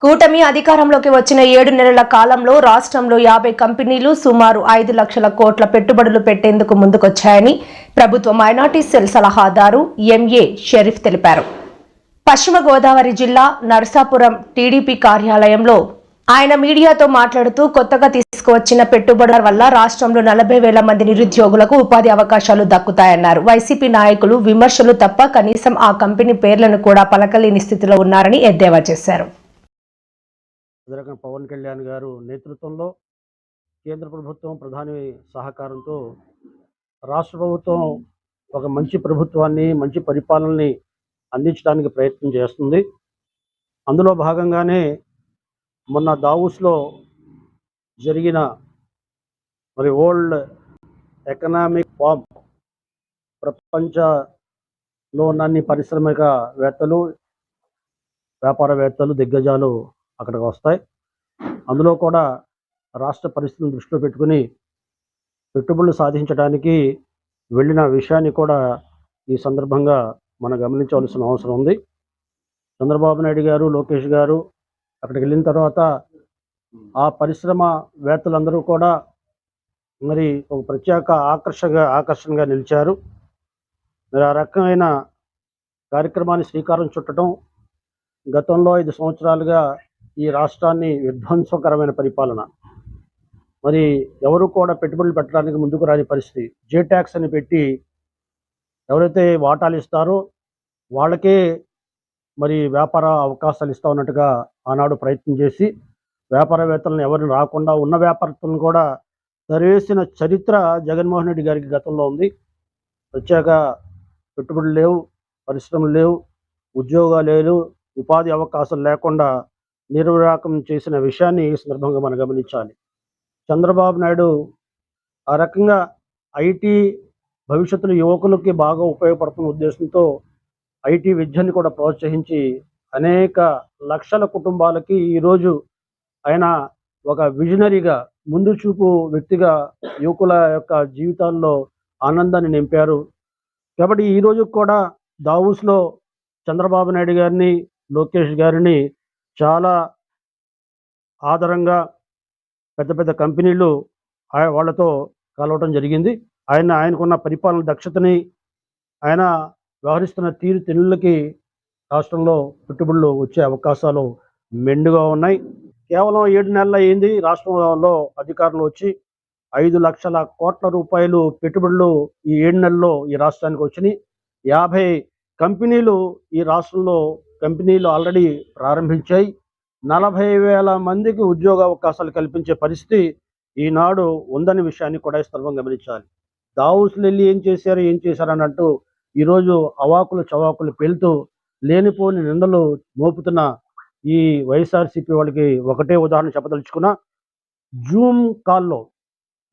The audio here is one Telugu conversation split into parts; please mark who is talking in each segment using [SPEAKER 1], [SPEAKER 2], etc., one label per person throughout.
[SPEAKER 1] కూటమి అధికారంలోకి వచ్చిన 7 నెలల కాలంలో రాష్ట్రంలో 50 కంపెనీలు సుమారు 5 లక్షల కోట్ల పెట్టుబడులు పెట్టేందుకు ముందుకొచ్చాయని ప్రభుత్వ మైనార్టీ సెల్ సలహాదారు ఎంఏ షరీఫ్ తెలిపారు. పశ్చిమ గోదావరి జిల్లా నర్సాపురం టీడీపీ కార్యాలయంలో ఆయన మీడియాతో మాట్లాడుతూ కొత్తగా తీసుకువచ్చిన పెట్టుబడుల వల్ల రాష్ట్రంలో 40,000 మంది నిరుద్యోగులకు ఉపాధి అవకాశాలు దక్కుతాయన్నారు. వైసీపీ నాయకులు విమర్శలు తప్ప కనీసం ఆ కంపెనీ పేర్లను కూడా పలకలేని స్థితిలో ఉన్నారని ఎద్దేవా చేశారు.
[SPEAKER 2] పవన్ కళ్యాణ్ గారు నేతృత్వంలో కేంద్ర ప్రభుత్వం ప్రధాని సహకారంతో రాష్ట్ర ప్రభుత్వం ఒక మంచి ప్రభుత్వాన్ని మంచి పరిపాలనని అందించడానికి ప్రయత్నం చేస్తుంది. అందులో భాగంగానే మొన్న దావోస్లో జరిగిన వరల్డ్ ఎకనామిక్ ఫోరం ప్రపంచంలో అన్ని పారిశ్రామికవేత్తలు వ్యాపారవేత్తలు దిగ్గజాలు అక్కడికి వస్తాయి. అందులో కూడా రాష్ట్ర పరిస్థితిని దృష్టిలో పెట్టుకుని పెట్టుబడులు సాధించడానికి వెళ్ళిన విషయాన్ని కూడా ఈ సందర్భంగా మనం గమనించవలసిన అవసరం ఉంది. చంద్రబాబు నాయుడు గారు, లోకేష్ గారు అక్కడికి వెళ్ళిన తర్వాత ఆ పరిశ్రమవేత్తలందరూ కూడా మరి ఒక ప్రత్యేక ఆకర్షణగా నిలిచారు. మరి ఆ రకమైన కార్యక్రమాన్ని శ్రీకారం చుట్టడం గతంలో 5 సంవత్సరాలుగా ఈ రాష్ట్రాన్ని విధ్వంసకరమైన పరిపాలన, మరి ఎవరు కూడా పెట్టుబడులు పెట్టడానికి ముందుకు రాని పరిస్థితి. జే ట్యాక్స్ అని పెట్టి ఎవరైతే వాటాలు ఇస్తారో వాళ్ళకే మరి వ్యాపార అవకాశాలు ఇస్తా ఉన్నట్టుగా ఆనాడు ప్రయత్నం చేసి వ్యాపారవేత్తలను ఎవరిని రాకుండా ఉన్న వ్యాపారస్తులను కూడా తరివేసిన చరిత్ర జగన్మోహన్ రెడ్డి గారికి గతంలో ఉంది. ప్రత్యేక పెట్టుబడులు లేవు, పరిశ్రమలు లేవు, ఉద్యోగాలు లేవు, ఉపాధి అవకాశాలు లేకుండా నిర్విరాకం చేసిన విషయాన్ని ఈ సందర్భంగా మనం గమనించాలి. చంద్రబాబు నాయుడు ఆ రకంగా ఐటీ భవిష్యత్తులో యువకులకి బాగా ఉపయోగపడుతున్న ఉద్దేశంతో ఐటీ విద్యని కూడా ప్రోత్సహించి అనేక లక్షల కుటుంబాలకి ఈరోజు ఆయన ఒక విజనరీగా, ముందు చూపు వ్యక్తిగా యువకుల యొక్క జీవితాల్లో ఆనందాన్ని నింపారు. కాబట్టి ఈరోజు కూడా దావోస్లో చంద్రబాబు నాయుడు గారిని, లోకేష్ గారిని చాలా ఆదరంగా పెద్ద పెద్ద కంపెనీలు వాళ్ళతో కలవటం జరిగింది. ఆయనకున్న పరిపాలన దక్షతని, ఆయన వ్యవహరిస్తున్న తీరుతెన్నులకి రాష్ట్రంలో పెట్టుబడులు వచ్చే అవకాశాలు మెండుగా ఉన్నాయి. కేవలం 7 నెలలు అయింది రాష్ట్రంలో అధికారంలో వచ్చి. 5 లక్షల కోట్ల రూపాయలు పెట్టుబడులు ఈ 7 నెలల్లో ఈ రాష్ట్రానికి వచ్చినాయి. 50 కంపెనీలు ఈ రాష్ట్రంలో కంపెనీలు ఆల్రెడీ ప్రారంభించాయి. 40,000 మందికి ఉద్యోగ అవకాశాలు కల్పించే పరిస్థితి ఈనాడు ఉందనే విషయాన్ని కూడా ఈ సందర్భంగా గమనించాలి. దావోస్లో వెళ్ళి ఏం చేశారు అన్నట్టు ఈరోజు అవాకులు చవాకులు పేలుతూ లేనిపోని నిందలు మోపుతున్న ఈ వైఎస్ఆర్సీపీ వాళ్ళకి ఒకటే ఉదాహరణ చెప్పదలుచుకున్నా.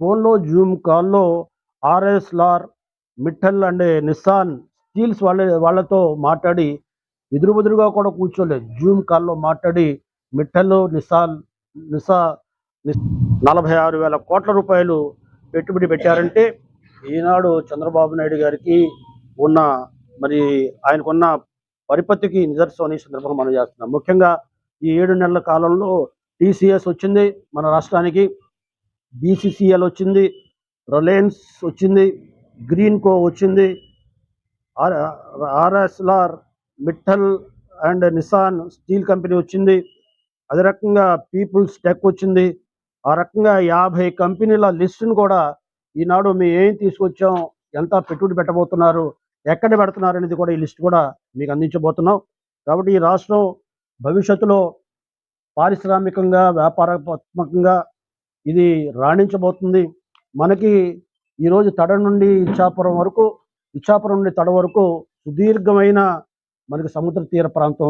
[SPEAKER 2] ఫోన్లో జూమ్ కాల్లో RSR, Mittal and Nissan steels వాళ్ళతో మాట్లాడి ఎదురుబెదురుగా కూడా కూర్చోలేదు. జూమ్ కాల్లో మాట్లాడి మిట్టల్, నిస్సాన్ 46,000 కోట్ల రూపాయలు పెట్టుబడి పెట్టారంటే ఈనాడు చంద్రబాబు నాయుడు గారికి ఉన్న మరి ఆయనకున్న పరిపత్తికి నిదర్శనం ఈ సందర్భంగా మనం చేస్తున్నాం. ముఖ్యంగా ఈ 7 నెలల కాలంలో టీసీఎస్ వచ్చింది మన రాష్ట్రానికి, బీసీసీఎల్ వచ్చింది, రిలయన్స్ వచ్చింది, గ్రీన్కో వచ్చింది, RSR, Mittal and Nissan steel company వచ్చింది, అదే రకంగా పీపుల్స్ టెక్ వచ్చింది. ఆ రకంగా 50 కంపెనీల లిస్టును కూడా ఈనాడు మేము ఏం తీసుకొచ్చాం, ఎంత పెట్టుబడి పెట్టబోతున్నారు, ఎక్కడ పెడుతున్నారు అనేది కూడా ఈ లిస్ట్ కూడా మీకు అందించబోతున్నాం. కాబట్టి ఈ రాష్ట్రం భవిష్యత్తులో పారిశ్రామికంగా, వ్యాపారాత్మకంగా ఇది రాణించబోతుంది. మనకి ఈరోజు తడ నుండి ఇచ్చాపురం నుండి తడ వరకు సుదీర్ఘమైన మనకి సముద్ర తీర ప్రాంతం